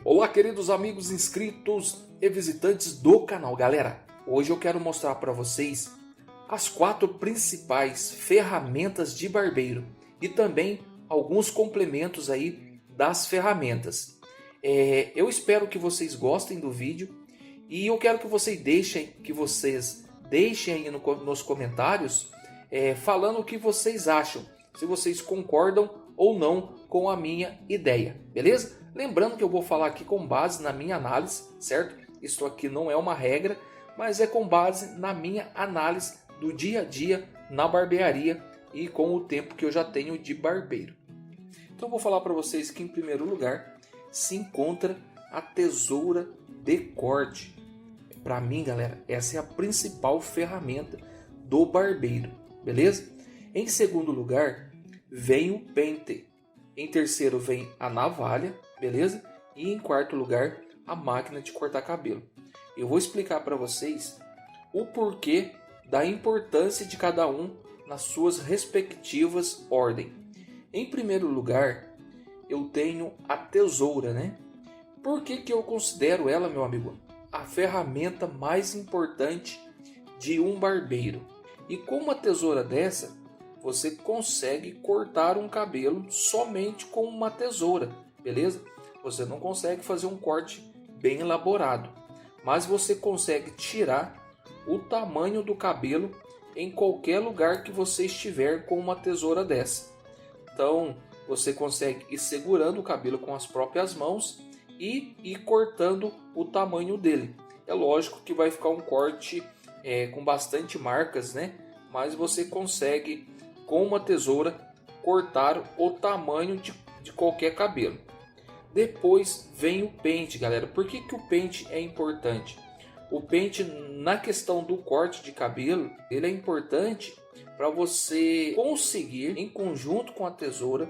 Olá, queridos amigos inscritos e visitantes do canal. Galera, hoje eu quero mostrar para vocês as 4 principais ferramentas de barbeiro e também alguns complementos aí das ferramentas. Eu espero que vocês gostem do vídeo e eu quero que vocês deixem aí nos comentários falando o que vocês acham, se vocês concordam ou não com a minha ideia, beleza? Lembrando que eu vou falar aqui com base na minha análise, certo? Isso aqui não é uma regra, mas é com base na minha análise do dia a dia na barbearia e com o tempo que eu já tenho de barbeiro. Então eu vou falar para vocês que em primeiro lugar se encontra a tesoura de corte. Para mim, galera, essa é a principal ferramenta do barbeiro, beleza? Em segundo lugar vem o pente. Em terceiro vem a navalha, beleza? E em quarto lugar, a máquina de cortar cabelo. Eu vou explicar para vocês o porquê da importância de cada um nas suas respectivas ordens. Em primeiro lugar, eu tenho a tesoura, né? Por que eu considero ela, meu amigo, a ferramenta mais importante de um barbeiro? E com uma tesoura dessa, você consegue cortar um cabelo somente com uma tesoura, beleza? Você não consegue fazer um corte bem elaborado, mas você consegue tirar o tamanho do cabelo em qualquer lugar que você estiver com uma tesoura dessa. Então, você consegue ir segurando o cabelo com as próprias mãos e ir cortando o tamanho dele. É lógico que vai ficar um corte com bastante marcas, né? Mas você consegue, com uma tesoura, cortar o tamanho de qualquer cabelo. Depois vem o pente, galera. Por que o pente é importante? O pente, na questão do corte de cabelo, ele é importante para você conseguir, em conjunto com a tesoura,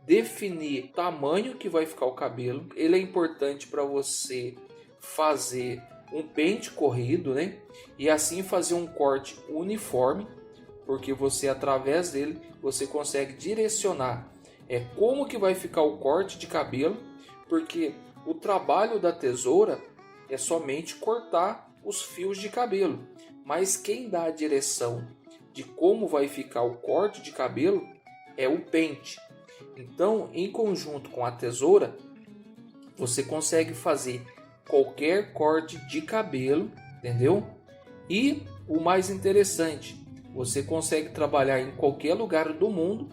definir o tamanho que vai ficar o cabelo. Ele é importante para você fazer um pente corrido, né? E assim fazer um corte uniforme, porque você, através dele, você consegue direcionar como que vai ficar o corte de cabelo, porque o trabalho da tesoura é somente cortar os fios de cabelo, mas quem dá a direção de como vai ficar o corte de cabelo é o pente. Então, em conjunto com a tesoura, você consegue fazer qualquer corte de cabelo, entendeu? E o mais interessante, você consegue trabalhar em qualquer lugar do mundo,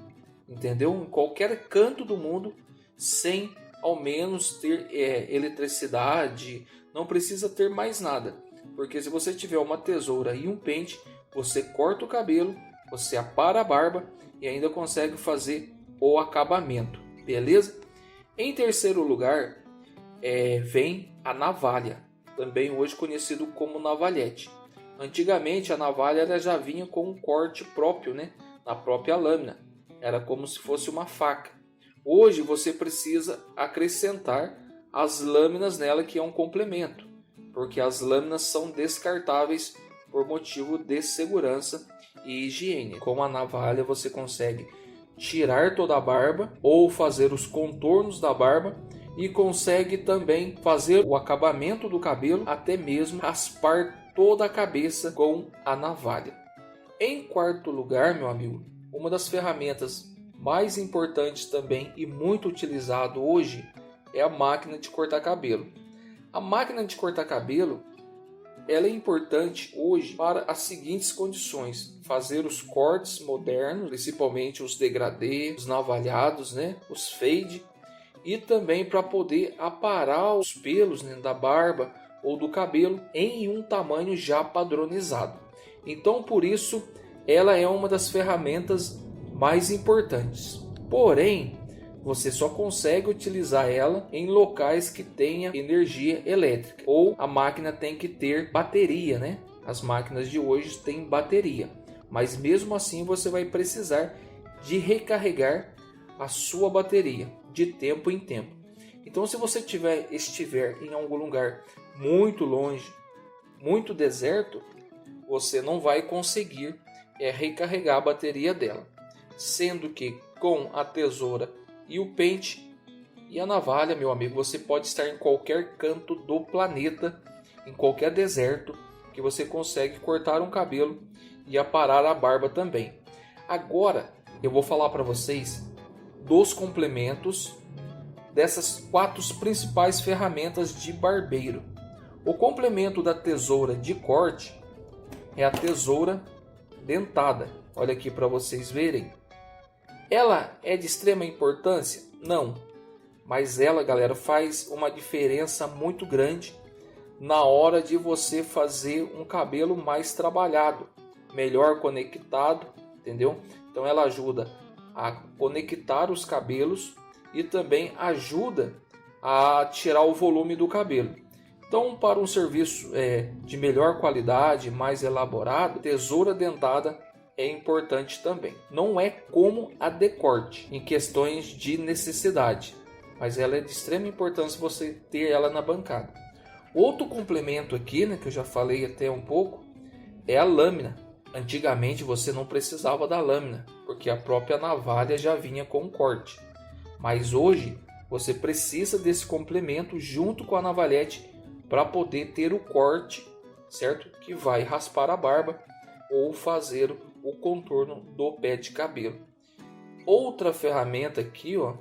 entendeu? Em qualquer canto do mundo, sem ao menos ter eletricidade, não precisa ter mais nada. Porque se você tiver uma tesoura e um pente, você corta o cabelo, você apara a barba e ainda consegue fazer o acabamento, beleza? Em terceiro lugar, vem a navalha, também hoje conhecido como navalhete. Antigamente a navalha ela já vinha com um corte próprio, né? Na própria lâmina, era como se fosse uma faca. Hoje você precisa acrescentar as lâminas nela, que é um complemento, porque as lâminas são descartáveis por motivo de segurança e higiene. Com a navalha você consegue tirar toda a barba ou fazer os contornos da barba e consegue também fazer o acabamento do cabelo, até mesmo raspar toda a cabeça com a navalha. Em quarto lugar, meu amigo, uma das ferramentas mais importantes também e muito utilizado hoje é a máquina de cortar cabelo. A máquina de cortar cabelo ela é importante hoje para as seguintes condições: fazer os cortes modernos, principalmente os degradê, os navalhados, né? Os fade, e também para poder aparar os pelos, né, da barba ou do cabelo em um tamanho já padronizado. Então, por isso, ela é uma das ferramentas mais importantes. Porém, você só consegue utilizar ela em locais que tenha energia elétrica, ou a máquina tem que ter bateria, né? As máquinas de hoje têm bateria, mas mesmo assim você vai precisar de recarregar a sua bateria de tempo em tempo. Então, se você estiver em algum lugar muito longe, muito deserto, você não vai conseguir recarregar a bateria dela, sendo que com a tesoura e o pente E a navalha, meu amigo, você pode estar em qualquer canto do planeta, em qualquer deserto, que você consegue cortar um cabelo e aparar a barba também. Agora eu vou falar para vocês dos complementos dessas 4 principais ferramentas de barbeiro. O complemento da tesoura de corte é a tesoura dentada. Olha aqui para vocês verem. Ela é de extrema importância? Não. Mas ela, galera, faz uma diferença muito grande na hora de você fazer um cabelo mais trabalhado, melhor conectado, entendeu? Então ela ajuda a conectar os cabelos e também ajuda a tirar o volume do cabelo. Então, para um serviço de melhor qualidade, mais elaborado, tesoura dentada é importante também. Não é como a de corte em questões de necessidade, mas ela é de extrema importância você ter ela na bancada. Outro complemento aqui, né, que eu já falei até um pouco, é a lâmina. Antigamente você não precisava da lâmina, porque a própria navalha já vinha com o corte. Mas hoje você precisa desse complemento junto com a navalhete para poder ter o corte, certo? Que vai raspar a barba ou fazer o contorno do pé de cabelo. Outra ferramenta aqui, ó,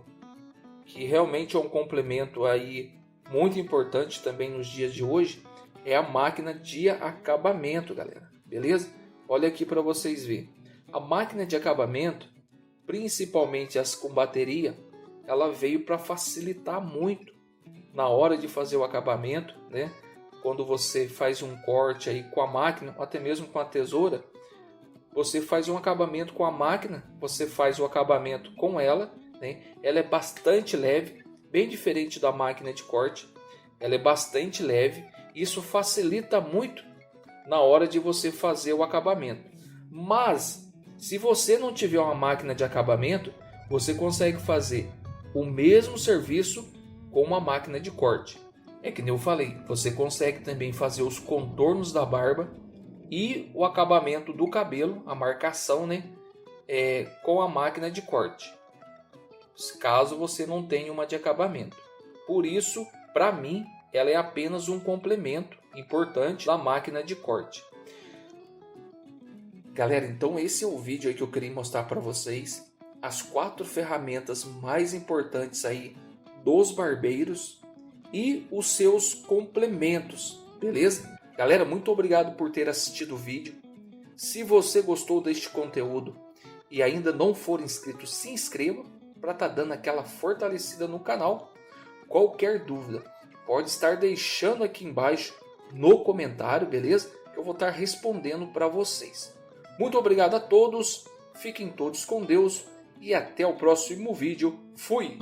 que realmente é um complemento aí muito importante também nos dias de hoje, é a máquina de acabamento, galera. Beleza? Olha aqui para vocês verem. A máquina de acabamento, principalmente as com bateria, ela veio para facilitar muito na hora de fazer o acabamento, né? Quando você faz um corte aí com a máquina, ou até mesmo com a tesoura, você faz um acabamento com a máquina, você faz o acabamento com ela, né? Ela é bastante leve, bem diferente da máquina de corte. Ela é bastante leve, isso facilita muito na hora de você fazer o acabamento. Mas se você não tiver uma máquina de acabamento, você consegue fazer o mesmo serviço com uma máquina de corte. É que nem eu falei, você consegue também fazer os contornos da barba e o acabamento do cabelo, a marcação, né, com a máquina de corte, caso você não tenha uma de acabamento. Por isso, para mim, ela é apenas um complemento importante da máquina de corte. Galera, então esse é o vídeo aí que eu queria mostrar para vocês. As 4 ferramentas mais importantes aí dos barbeiros e os seus complementos, beleza? Galera, muito obrigado por ter assistido o vídeo. Se você gostou deste conteúdo e ainda não for inscrito, se inscreva para estar dando aquela fortalecida no canal. Qualquer dúvida, pode estar deixando aqui embaixo no comentário, beleza? Que eu vou estar respondendo para vocês. Muito obrigado a todos, fiquem todos com Deus e até o próximo vídeo. Fui!